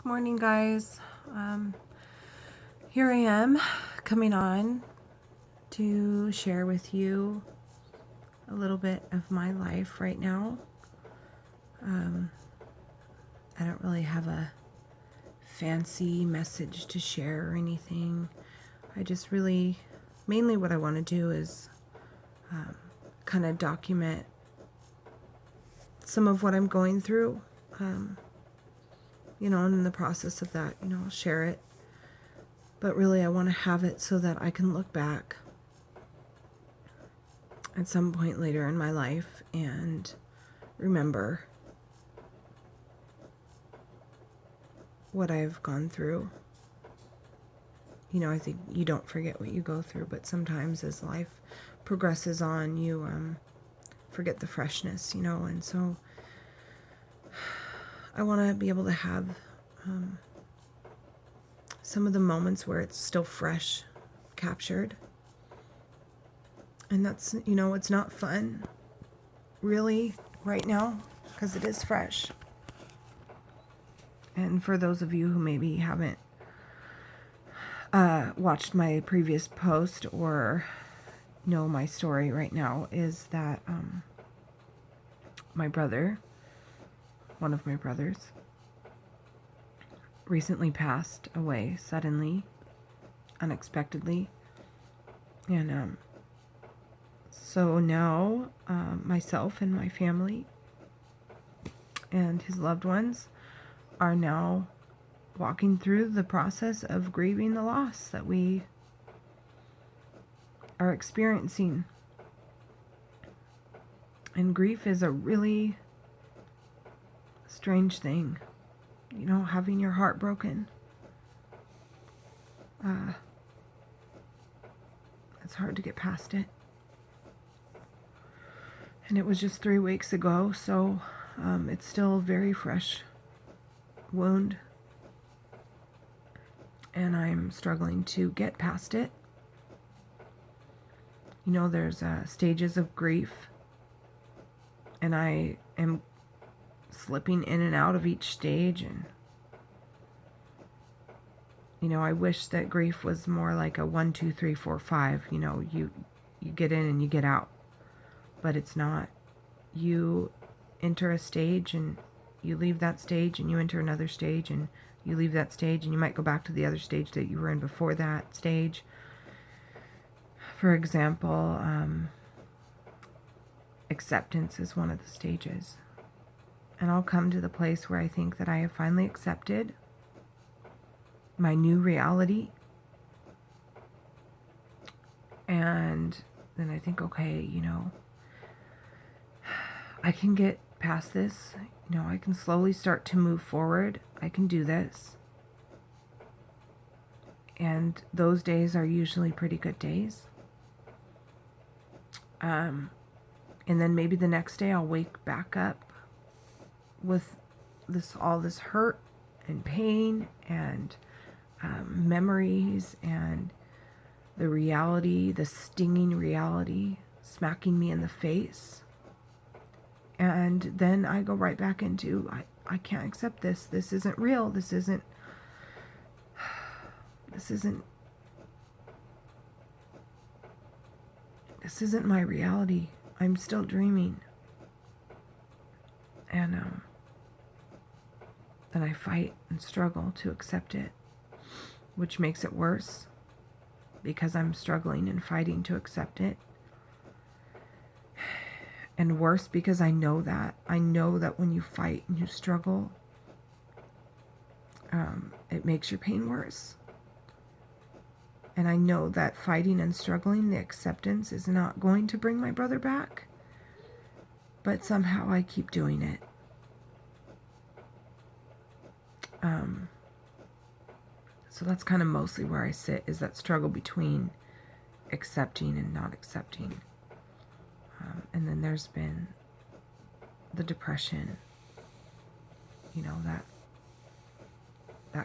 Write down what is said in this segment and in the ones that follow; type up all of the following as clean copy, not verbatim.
Good morning, guys. Here I am coming on to share with you a little bit of my life right now. I don't really have a fancy message to share or anything. I just really, mainly what I want to do is kind of document some of what I'm going through. And in the process of that, I'll share it. But really, I want to have it so that I can look back at some point later in my life and remember what I've gone through. I think you don't forget what you go through, but sometimes as life progresses on, you forget the freshness, and so I want to be able to have some of the moments where it's still fresh captured. And that's, it's not fun really right now because it is fresh. And for those of you who maybe haven't watched my previous post or know my story right now, is that my brother, one of my brothers, recently passed away suddenly, unexpectedly. And so now myself and my family and his loved ones are now walking through the process of grieving the loss that we are experiencing. And grief is a really strange thing, having your heart broken. It's hard to get past it. And it was just 3 weeks ago, so it's still a very fresh wound. And I'm struggling to get past it. There's stages of grief. And I am slipping in and out of each stage. And, I wish that grief was more like a 1, 2, 3, 4, 5. You get in and you get out. But it's not. You enter a stage and you leave that stage and you enter another stage and you leave that stage and you might go back to the other stage that you were in before that stage. For example, acceptance is one of the stages. And I'll come to the place where I think that I have finally accepted my new reality. And then I think, okay, I can get past this. I can slowly start to move forward. I can do this. And those days are usually pretty good days. And then maybe the next day I'll wake back up with all this hurt and pain and memories and the reality, the stinging reality, smacking me in the face. And then I go right back into, I can't accept this. This isn't real. This isn't my reality. I'm still dreaming. And then I fight and struggle to accept it, which makes it worse because I'm struggling and fighting to accept it. And worse because I know that when you fight and you struggle, it makes your pain worse. And I know that fighting and struggling, the acceptance, is not going to bring my brother back. But somehow I keep doing it. So that's kind of mostly where I sit, is that struggle between accepting and not accepting. And then there's been the depression, that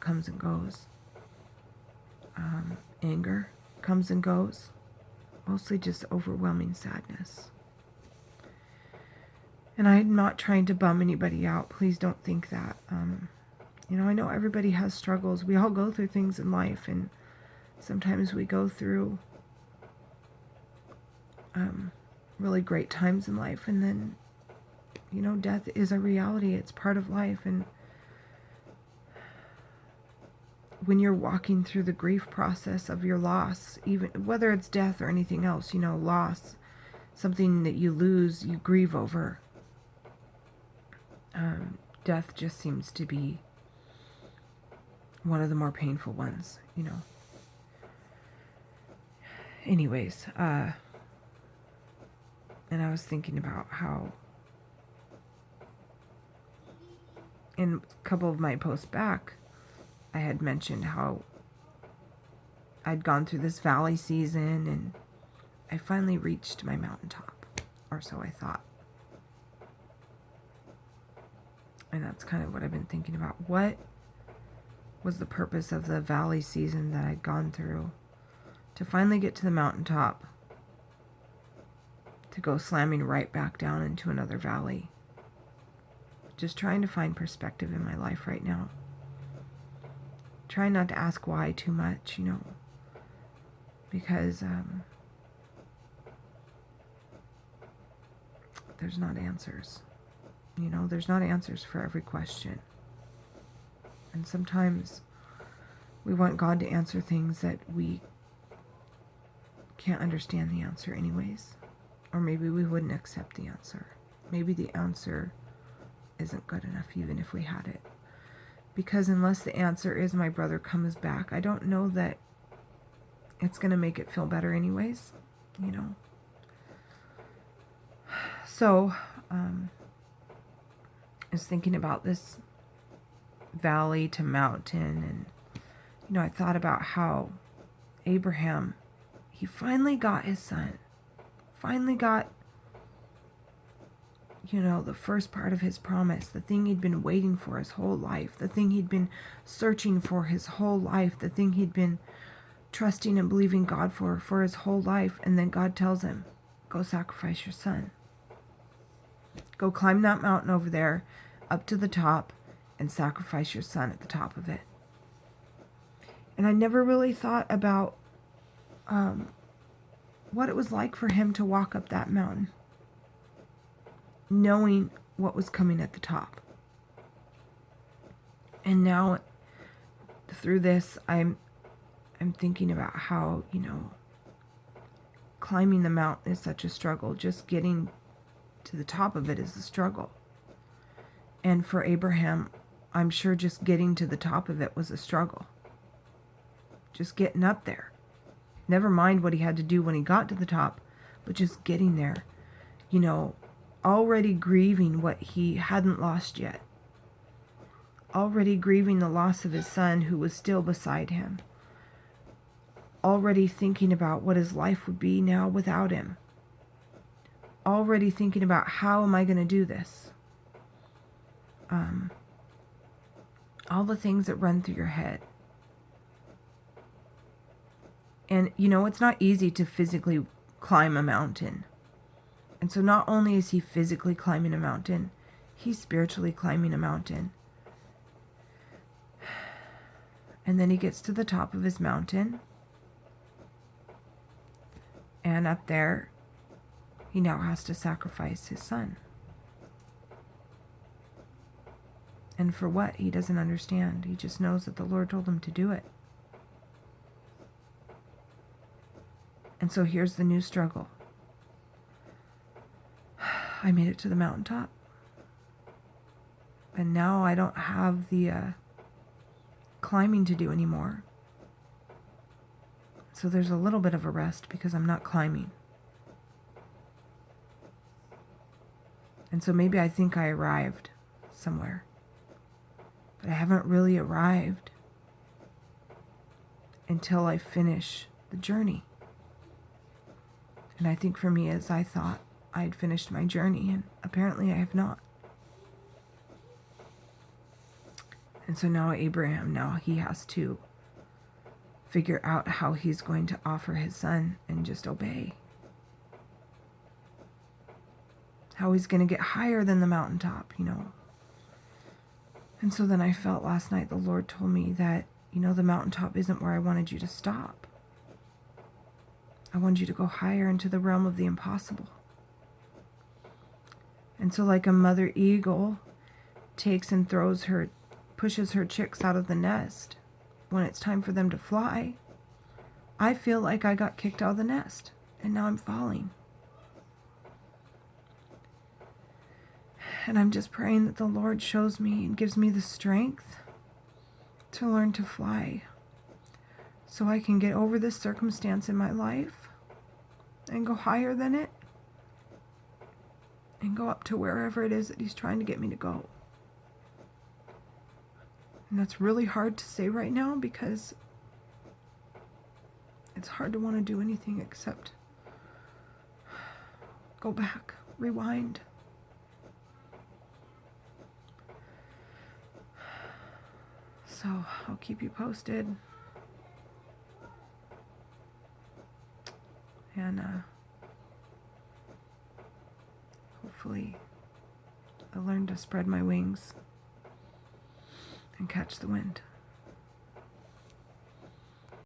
comes and goes. Anger comes and goes. Mostly just overwhelming sadness. And I'm not trying to bum anybody out. Please don't think that. I know everybody has struggles. We all go through things in life, and sometimes we go through really great times in life, and then, death is a reality. It's part of life, and when you're walking through the grief process of your loss, even whether it's death or anything else, loss, something that you lose, you grieve over. Death just seems to be one of the more painful ones, Anyways, and I was thinking about how in a couple of my posts back, I had mentioned how I'd gone through this valley season, and I finally reached my mountaintop, or so I thought. And that's kind of what I've been thinking about. What was the purpose of the valley season that I'd gone through to finally get to the mountaintop, to go slamming right back down into another valley? Just trying to find perspective in my life right now. Trying not to ask why too much, because there's not answers. There's not answers for every question. And sometimes we want God to answer things that we can't understand the answer anyways. Or maybe we wouldn't accept the answer. Maybe the answer isn't good enough even if we had it. Because unless the answer is my brother comes back, I don't know that it's going to make it feel better anyways, So, I was thinking about this valley to mountain, and, I thought about how Abraham, he finally got his son, finally got, the first part of his promise, the thing he'd been waiting for his whole life, the thing he'd been searching for his whole life, the thing he'd been trusting and believing God for his whole life. And then God tells him, go sacrifice your son. Go climb that mountain over there, up to the top, and sacrifice your son at the top of it. And I never really thought about what it was like for him to walk up that mountain, knowing what was coming at the top. And now, through this, I'm thinking about how, climbing the mountain is such a struggle. Just getting to the top of it is a struggle. And for Abraham, I'm sure just getting to the top of it was a struggle. Just getting up there. Never mind what he had to do when he got to the top, but just getting there. Already grieving what he hadn't lost yet. Already grieving the loss of his son who was still beside him. Already thinking about what his life would be now without him. Already thinking about how am I going to do this? All the things that run through your head. And, it's not easy to physically climb a mountain. And so not only is he physically climbing a mountain, he's spiritually climbing a mountain. And then he gets to the top of his mountain. And up there, he now has to sacrifice his son. And for what? He doesn't understand. He just knows that the Lord told him to do it. And so here's the new struggle. I made it to the mountaintop. And now I don't have the climbing to do anymore. So there's a little bit of a rest because I'm not climbing. And so maybe I think I arrived somewhere. But I haven't really arrived until I finish the journey. And I think for me, as I thought I had finished my journey, and apparently I have not. And so now Abraham, he has to figure out how he's going to offer his son and just obey. How he's going to get higher than the mountaintop, And so then I felt last night the Lord told me that, the mountaintop isn't where I wanted you to stop. I wanted you to go higher into the realm of the impossible. And so like a mother eagle takes and pushes her chicks out of the nest when it's time for them to fly, I feel like I got kicked out of the nest and now I'm falling. And I'm just praying that the Lord shows me and gives me the strength to learn to fly so I can get over this circumstance in my life and go higher than it and go up to wherever it is that He's trying to get me to go. And that's really hard to say right now because it's hard to want to do anything except go back, rewind. So I'll keep you posted. And hopefully I'll learn to spread my wings and catch the wind.